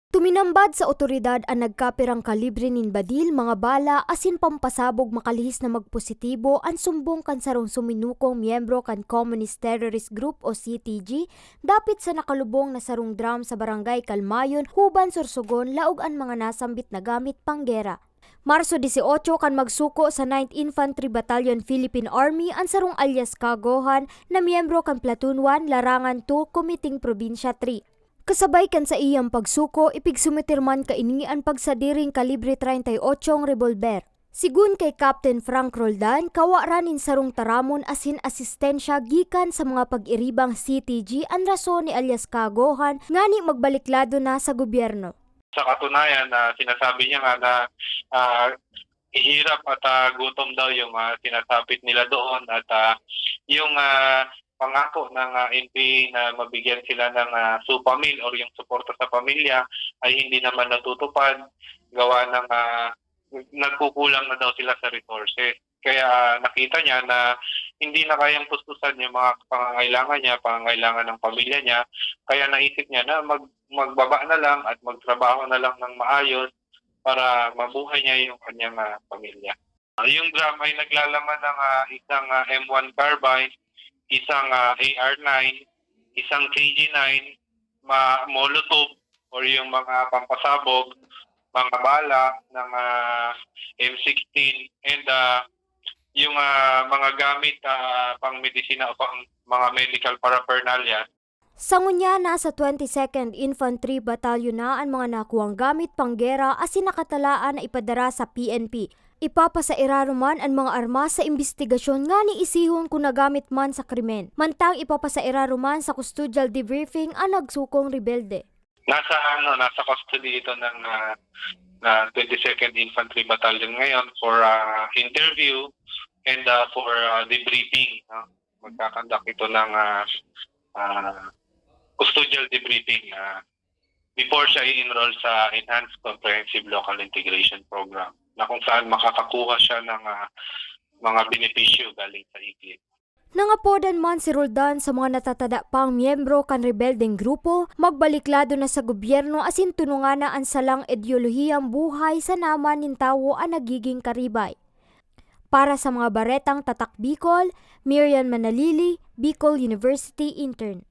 Tuminambad sa otoridad ang nagkapirang kalibre nin badil, mga bala, asin pampasabog makalihis na magpositibo ang sumbong kan sarong suminukong miyembro kan Communist Terrorist Group o CTG dapit sa nakalubong na sarong drum sa barangay Kalmayon, Huban, Sorsogon, laog ang mga nasambit na gamit panggera. Marso 18 kan magsuko sa 9th Infantry Battalion Philippine Army ang sarong alias Kagohan na miyembro kan Platoon 1 Larangan 2 Committee Probinsya 3. Kasabay kan sa iyang pagsuko, ipigsumitirman kainingian pagsadiring kalibre 38 revolver. Sigun kay Captain Frank Roldan, kawaranin sarong taramon asin asistensya gikan sa mga pag-iribang CTG ang rason ni alias Kagohan ngani magbaliklado na sa gobyerno. Sa katunayan, sinasabi niya nga na hirap at gutom daw yung sinasapit nila doon at yung pangako ng NPA na mabigyan sila ng supa meal or yung suporta sa pamilya ay hindi naman natutupad, gawa ng nagkukulang na daw sila sa resources. Kaya nakita niya na hindi na kayang tustusan yung mga pangangailangan niya, pangangailangan ng pamilya niya. Kaya naisip niya na magbaba na lang at magtrabaho na lang ng maayos para mabuhay niya yung kanyang pamilya. Yung drum ay naglalaman ng isang M1 carbine, isang AR-9, isang KG-9, molotov or yung mga pampasabog, mga bala ng M16 and yung mga gamit pang medisina o pang mga medical paraphernalia. Sangunya nasa 22nd Infantry Battalion na ang mga nakuwang gamit panggera asin nakatalaan na ipadara sa PNP. Ipapasairaro man ang mga armas sa investigasyon nga ni isihon kung nagamit man sa krimen. Mantang ipapasairaro man sa custodial debriefing ang nagsukong rebelde. Nasa custody ito ng 22nd Infantry Battalion ngayon for interview and for debriefing. Magkakandak ito ng custodial debriefing before siya i-enroll sa Enhanced Comprehensive Local Integration Program na kung saan makakakuha siya ng mga benepisyo galing sa ICLIP. Nangapodan man si Roldan sa mga natatada pang miyembro kan rebeldeng grupo, magbaliklado na sa gobyerno asin tunungan na ang salang ideolohiyang buhay sa naman nin tawo ang nagiging karibay. Para sa mga baretang Tatak Bicol, Miriam Manalili, Bicol University Intern.